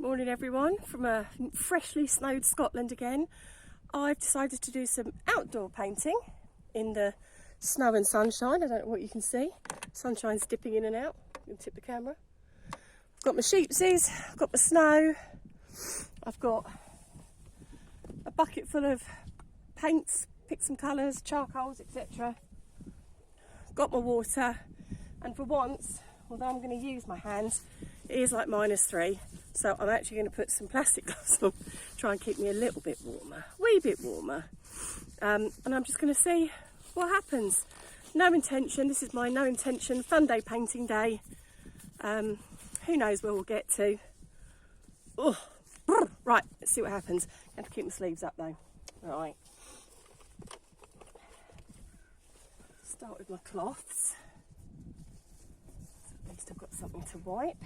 Morning everyone from a freshly snowed Scotland again. I've decided to do some outdoor painting in the snow and sunshine. I don't know what you can see. Sunshine's dipping in and out. You can tip the camera. I've got my sheepsies, I've got my snow, I've got a bucket full of paints, pick some colours, charcoals, etc. Got my water, and for once, although I'm going to use my hands, it is like -3. So I'm actually going to put some plastic gloves on, try and keep me a little bit warmer, wee bit warmer. And I'm just going to see what happens. No intention, this is my no intention fun day painting day. Who knows where we'll get to. Oh, right, let's see what happens. I have to keep my sleeves up though. Right. Start with my cloths. So at least I've got something to wipe.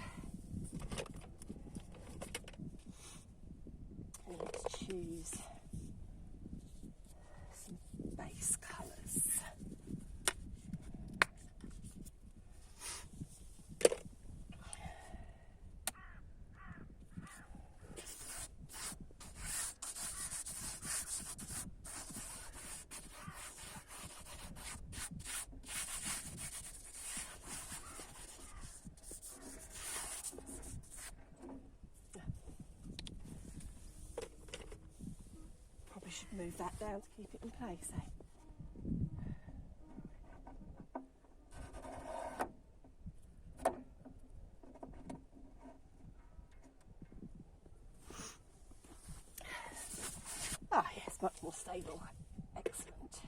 And let's choose some base colours. Probably should move that down to keep it in place, eh? Ah, yes, much more stable. Excellent.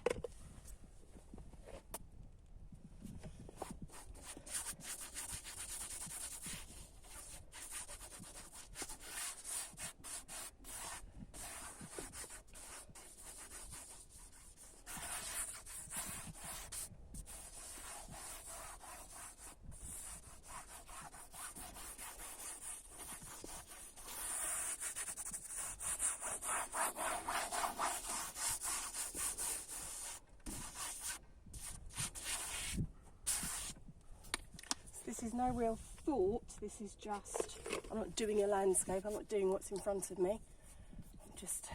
This is no real thought, this is just, I'm not doing a landscape, I'm not doing what's in front of me. I'm just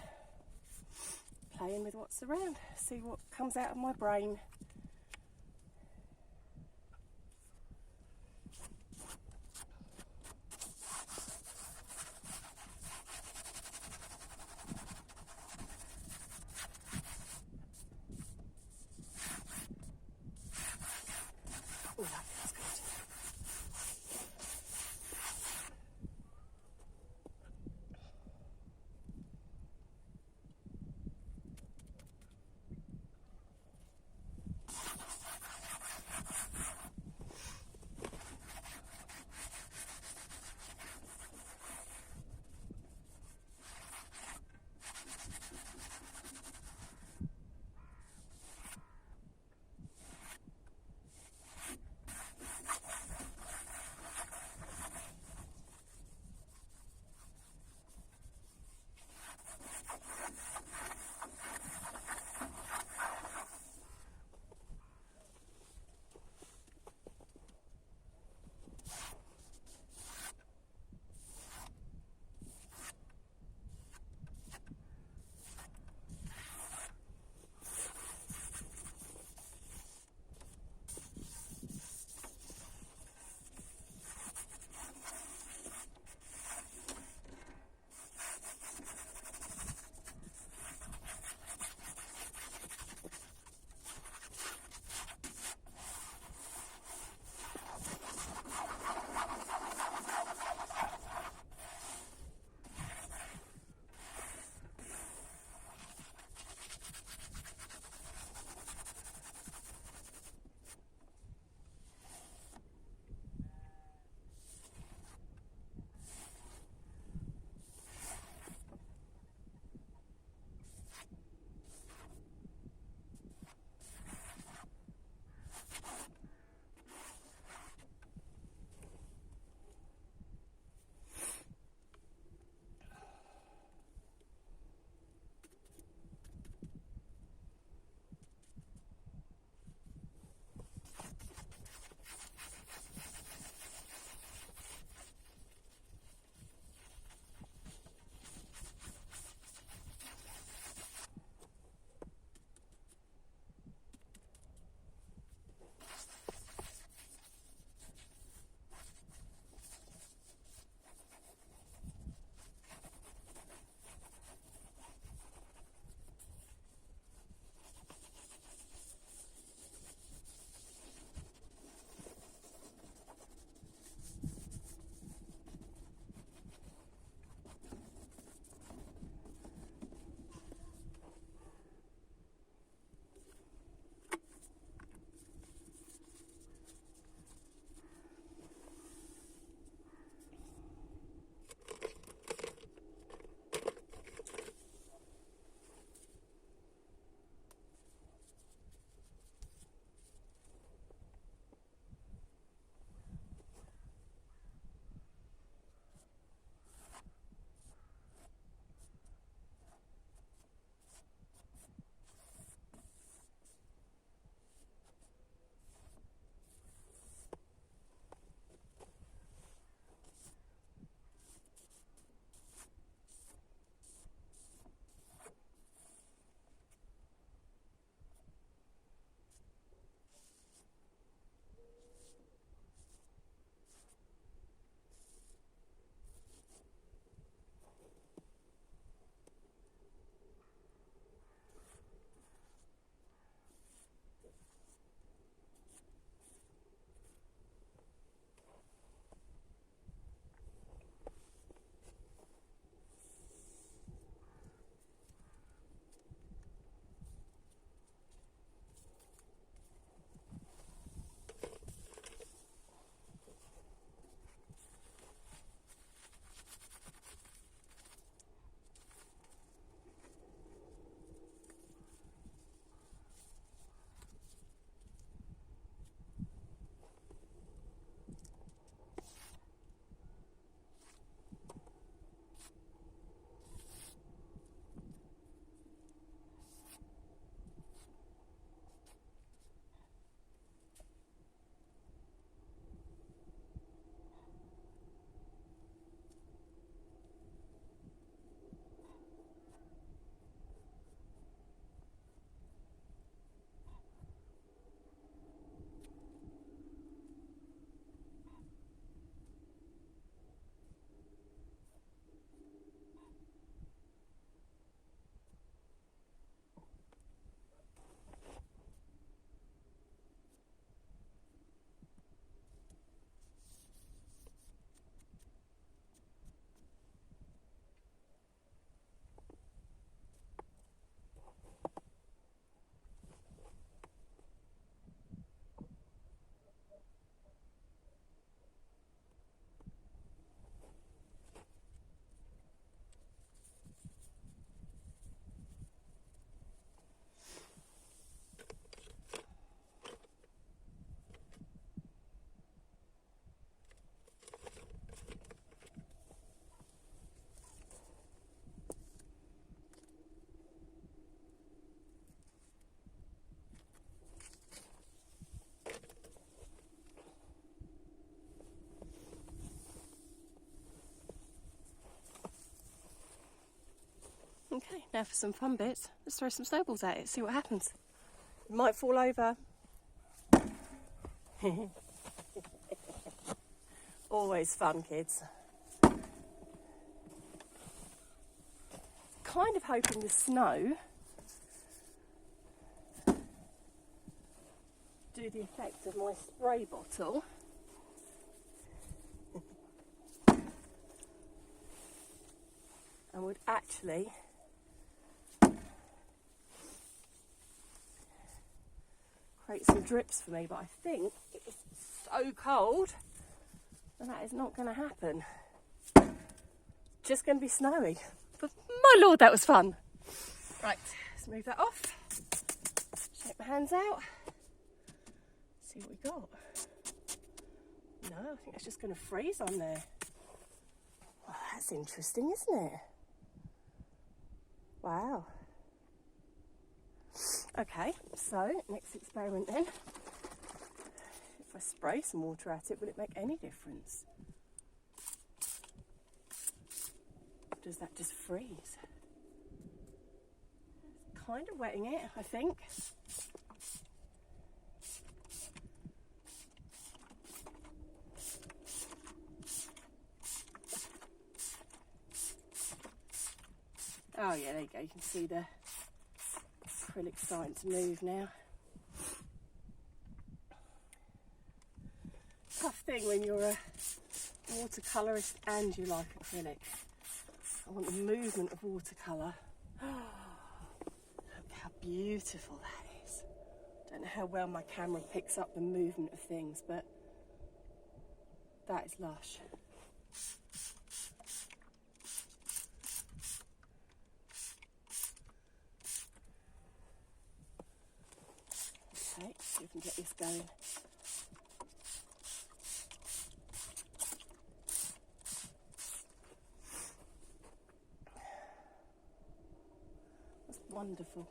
playing with what's around, see what comes out of my brain. Oh, that feels good. Okay, now for some fun bits. Let's throw some snowballs at it, see what happens. It might fall over. Always fun, kids. Kind of hoping the snow do the effect of my spray bottle. And would actually create some drips for me, but I think it's so cold and that is not going to happen. Just going to be snowy. But my lord, that was fun. Right, let's move that off. Shake my hands out. See what we got. No, I think it's just going to freeze on there. Well, that's interesting, isn't it? Wow. Okay, so next experiment then. If I spray some water at it, will it make any difference? Does that just freeze? Kind of wetting it, I think. Oh yeah, there you go, you can see the acrylic starting to move now. Tough thing when you're a watercolourist and you like acrylic. I want the movement of watercolour. Look how beautiful that is. Don't know how well my camera picks up the movement of things, but that is lush. Okay, see if we can get this going. That's wonderful.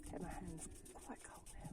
Okay, my hand's quite cold now.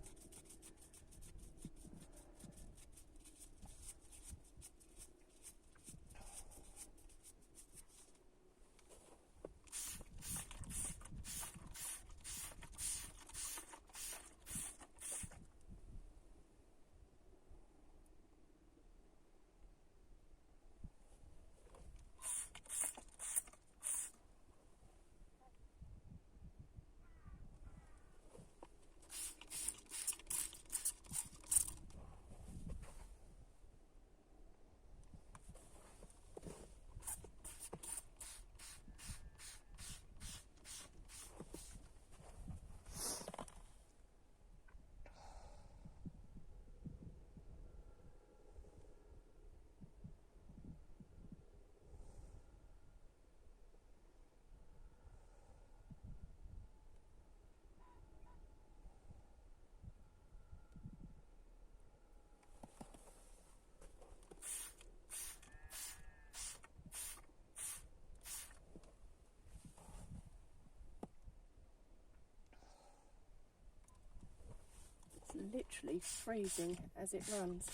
Literally freezing as it runs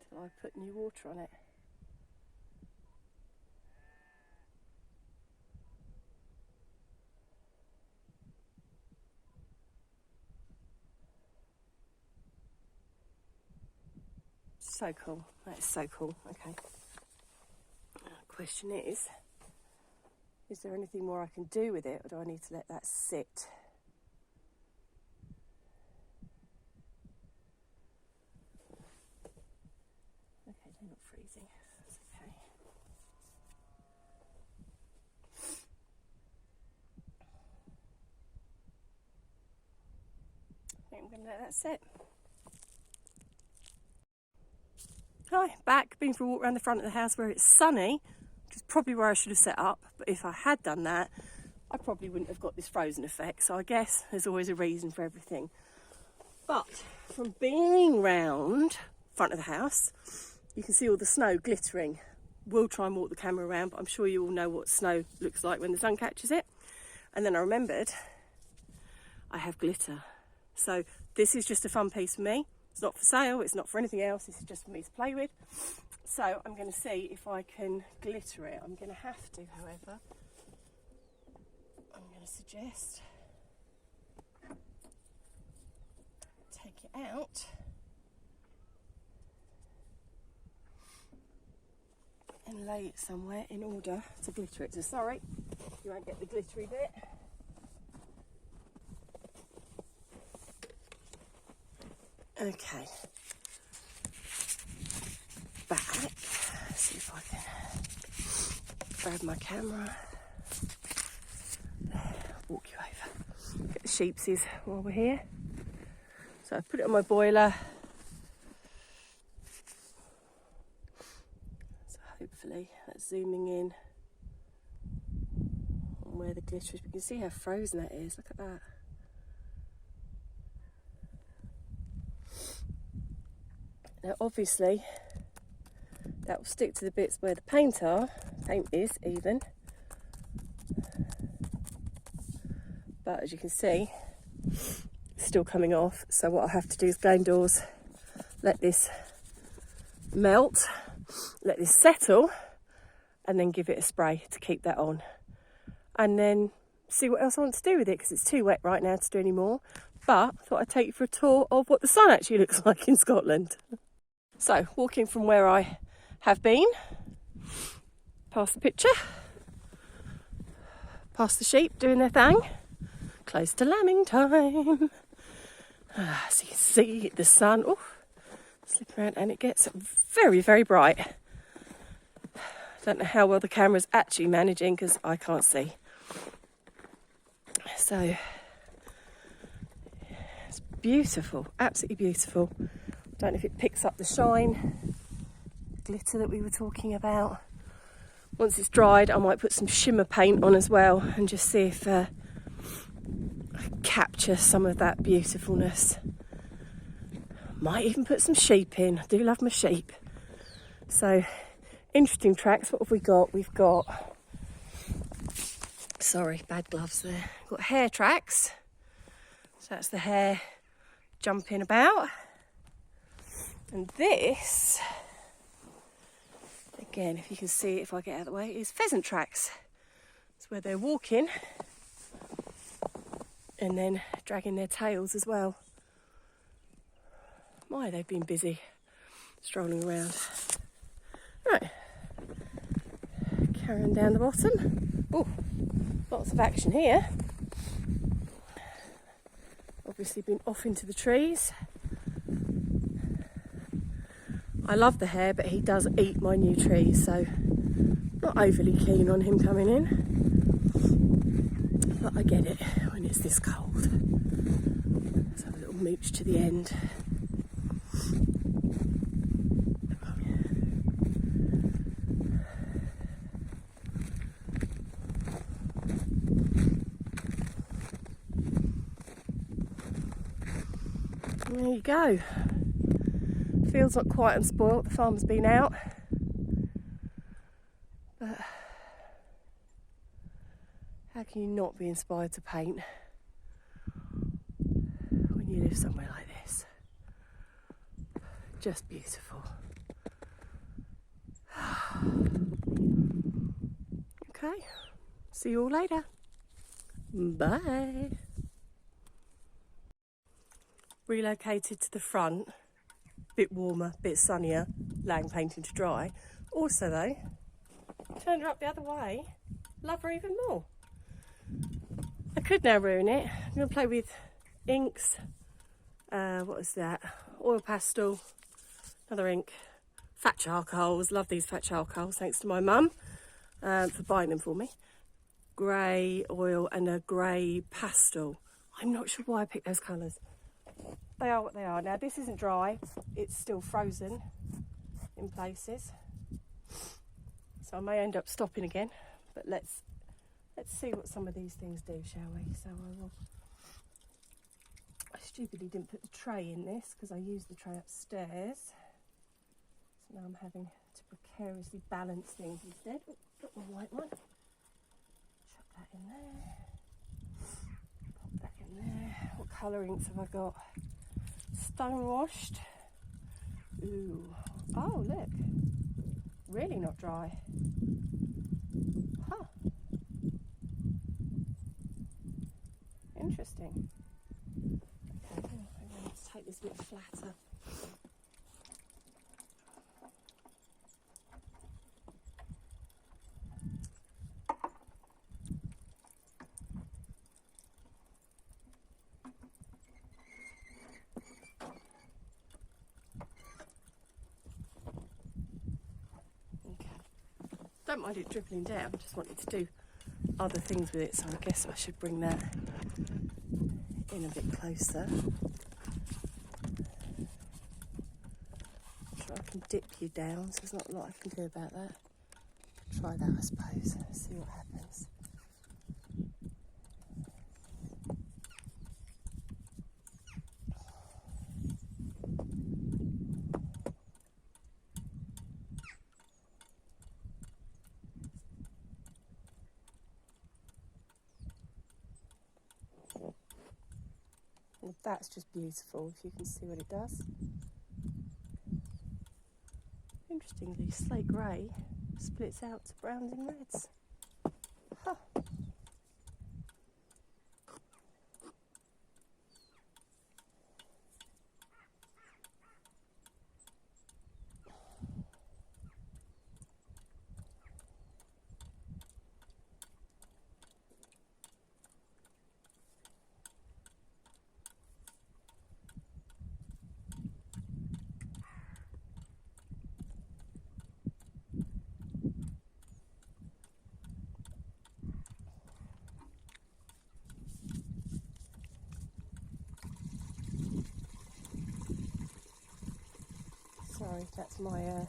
till I put new water on it. So cool. That is so cool. Okay. Question is there anything more I can do with it, or do I need to let that sit? Okay, they're not freezing. That's okay. I think I'm going to let that sit. Hi, back. Been for a walk around the front of the house where it's sunny, which is probably where I should have set up. But if I had done that, I probably wouldn't have got this frozen effect. So I guess there's always a reason for everything. But from being round front of the house, you can see all the snow glittering. We'll try and walk the camera around, but I'm sure you all know what snow looks like when the sun catches it. And then I remembered I have glitter. So this is just a fun piece for me. It's not for sale, it's not for anything else, this is just for me to play with. So I'm going to see if I can glitter it. I'm going to have to, however. I'm going to suggest take it out and lay it somewhere in order to glitter it. So sorry, you won't get the glittery bit. Okay, back. Let's see if I can grab my camera. There, walk you over. Get the sheepsies while we're here. So I put it on my boiler. So hopefully that's zooming in on where the glitter is. You can see how frozen that is. Look at that. Now obviously that will stick to the bits where the paint is even. But as you can see, it's still coming off. So what I have to do is go indoors, let this melt, let this settle, and then give it a spray to keep that on. And then see what else I want to do with it, because it's too wet right now to do any more. But I thought I'd take you for a tour of what the sun actually looks like in Scotland. So, walking from where I have been, past the picture, past the sheep doing their thing, close to lambing time. So you can see the sun, slip around, and it gets very, very bright. I don't know how well the camera's actually managing because I can't see. So, it's beautiful, absolutely beautiful. Don't know if it picks up the shine, glitter that we were talking about. Once it's dried, I might put some shimmer paint on as well and just see if I capture some of that beautifulness. Might even put some sheep in. I do love my sheep. So, interesting tracks. What have we got? We've got, sorry, bad gloves there. We've got hare tracks. So that's the hare jumping about. And this, again, if you can see it, if I get out of the way, is pheasant tracks. It's where they're walking and then dragging their tails as well. My, they've been busy strolling around. Right, carrying down the bottom. Oh, lots of action here. Obviously been off into the trees. I love the hare, but he does eat my new trees, so not overly keen on him coming in. But I get it when it's this cold. Let's have a little mooch to the end. There you go. Field's not quite unspoilt, the farmer's been out. But how can you not be inspired to paint when you live somewhere like this? Just beautiful. Okay, see you all later. Bye. Relocated to the front. Bit warmer, bit sunnier, laying painting to dry. Also though, turn her up the other way, love her even more. I could now ruin it. I'm going to play with inks, what is that, oil pastel, another ink, fat charcoals, love these fat charcoals, thanks to my mum for buying them for me. Grey oil and a grey pastel. I'm not sure why I picked those colours. They are what they are. Now this isn't dry, it's still frozen in places. So I may end up stopping again, but let's see what some of these things do, shall we? So I stupidly didn't put the tray in this because I used the tray upstairs. So now I'm having to precariously balance things instead. Oh, got my white one. Chuck that in there. Pop that in there. colour inks have I got? Stone washed. Ooh. Oh, look. Really not dry. Huh. Interesting. Okay, let's take this a bit flatter. Don't mind it dribbling down, just wanted to do other things with it, so I guess I should bring that in a bit closer. So I can dip you down, so there's not a lot I can do about that. Try that, I suppose, see what happens. And that's just beautiful, if you can see what it does. Interestingly, slate grey splits out to browns and reds. Huh. Sorry, that's my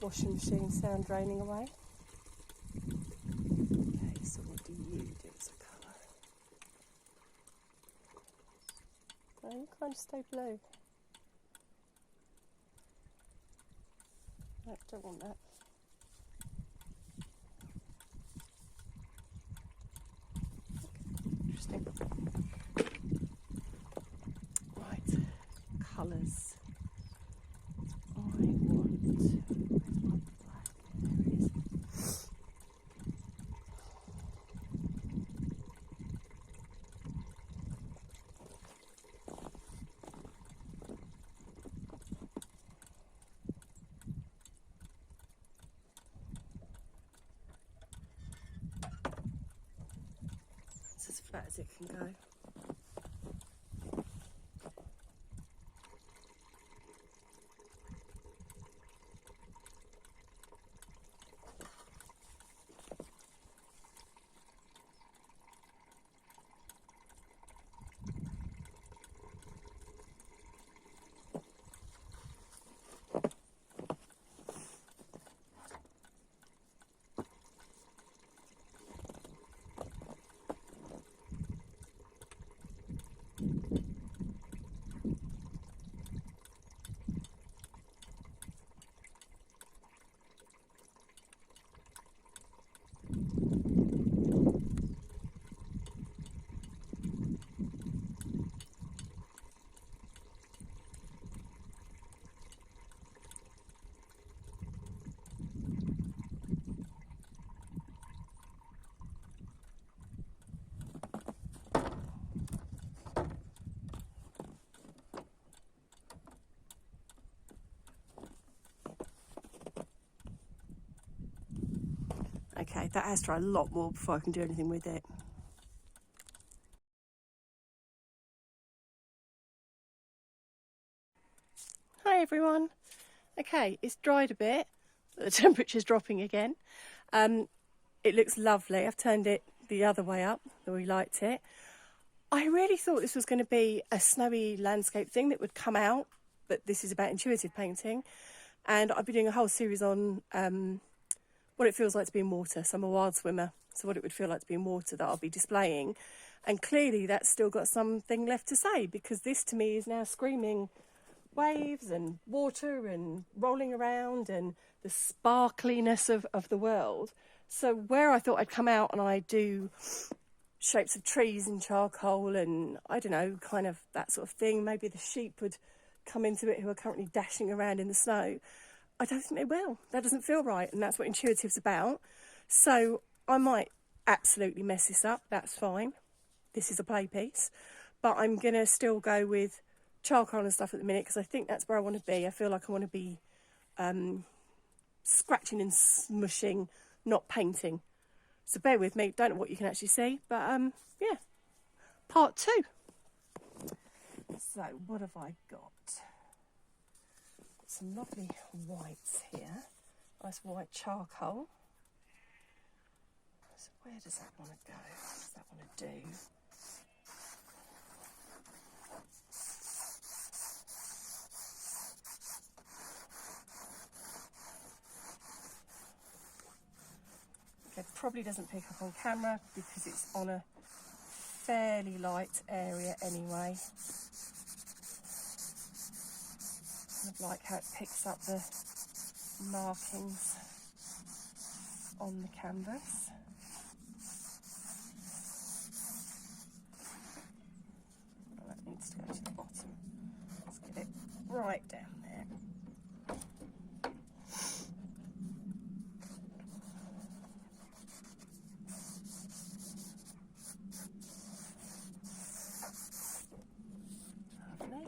washing machine sound draining away. Okay, so what do you do as a colour? Oh, you kind of stay blue. No, don't want that. Okay, interesting. Right, colours. It's as flat as it can go. Okay, that has to dry a lot more before I can do anything with it. Hi everyone. Okay, it's dried a bit, the temperature's dropping again. It looks lovely. I've turned it the other way up, the way we liked it. I really thought this was going to be a snowy landscape thing that would come out, but this is about intuitive painting. And I've been doing a whole series on what it feels like to be in water. So I'm a wild swimmer, so what it would feel like to be in water that I'll be displaying. And clearly that's still got something left to say, because this to me is now screaming waves and water and rolling around and the sparkliness of the world. So where I thought I'd come out and I do shapes of trees in charcoal and, I don't know, kind of that sort of thing. Maybe the sheep would come into it who are currently dashing around in the snow. I don't think they will. That doesn't feel right, and that's what Intuitive's about. So I might absolutely mess this up. That's fine. This is a play piece. But I'm going to still go with charcoal and stuff at the minute because I think that's where I want to be. I feel like I want to be scratching and smushing, not painting. So bear with me. Don't know what you can actually see, but yeah, part 2. So what have I got? Some lovely whites here. Nice white charcoal. So where does that want to go? What does that want to do? It probably doesn't pick up on camera because it's on a fairly light area anyway. I like how it picks up the markings on the canvas. Oh, that needs to go to the bottom. Let's get it right down there. Lovely.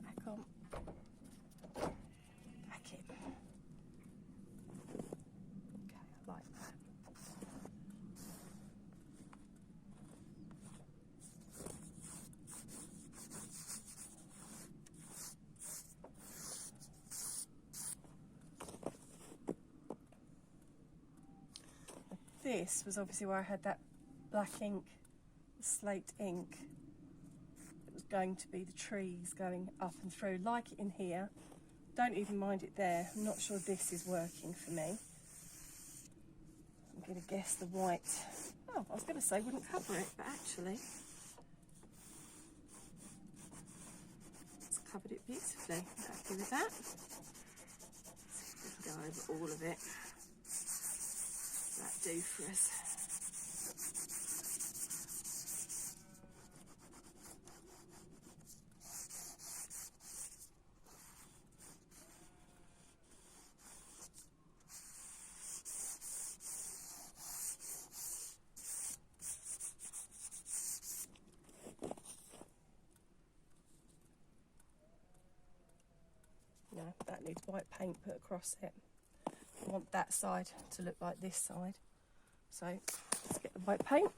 Back on. Back in. Okay, I like that. This was obviously where I had that black ink, slate ink. It was going to be the trees going up and through, like it in here. Don't even mind it there. I'm not sure this is working for me. I'm going to guess the white. Oh, I was going to say wouldn't cover it, but actually it's covered it beautifully. Happy with that. Let's go over all of it. That do for us. No, that needs white paint put across it. I want that side to look like this side. So let's get the white paint.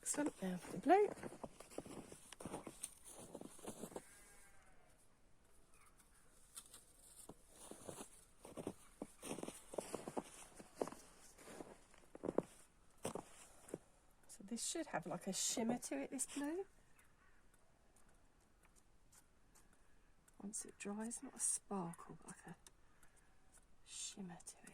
Excellent, now for the blue. So this should have like a shimmer to it, this blue. Once it dries, not a sparkle, but like a shimmer to it.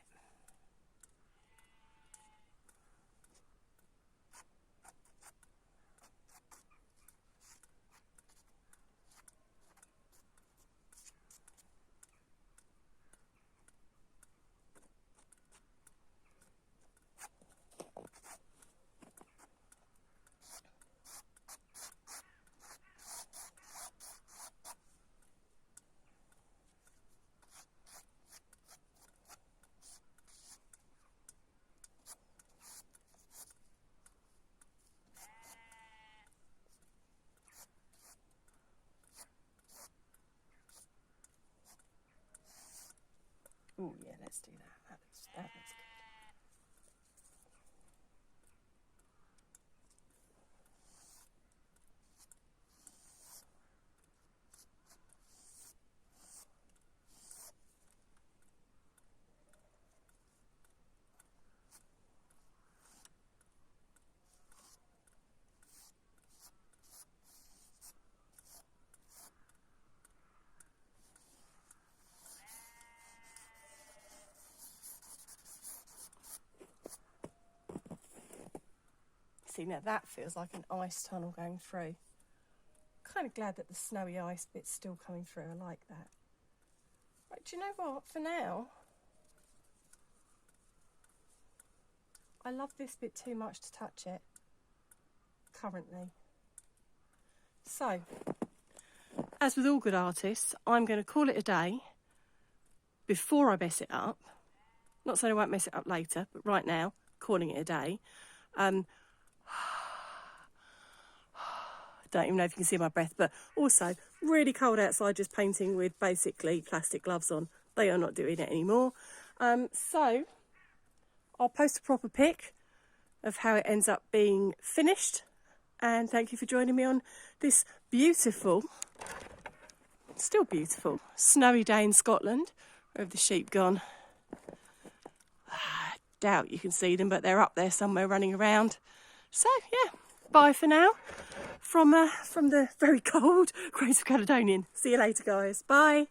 Oh yeah, let's do that. That looks good. See, now that feels like an ice tunnel going through. Kind of glad that the snowy ice bit's still coming through. I like that. Right, do you know what? For now, I love this bit too much to touch it currently. So, as with all good artists, I'm going to call it a day before I mess it up. Not saying I won't mess it up later, but right now, calling it a day. Don't even know if you can see my breath, but also really cold outside, just painting with basically plastic gloves on. They are not doing it anymore. So I'll post a proper pic of how it ends up being finished. And thank you for joining me on this beautiful, still beautiful, snowy day in Scotland. Where have the sheep gone? I doubt you can see them, but they're up there somewhere running around. So yeah, bye for now from the very cold Grace of Caledonian. See you later, guys. Bye.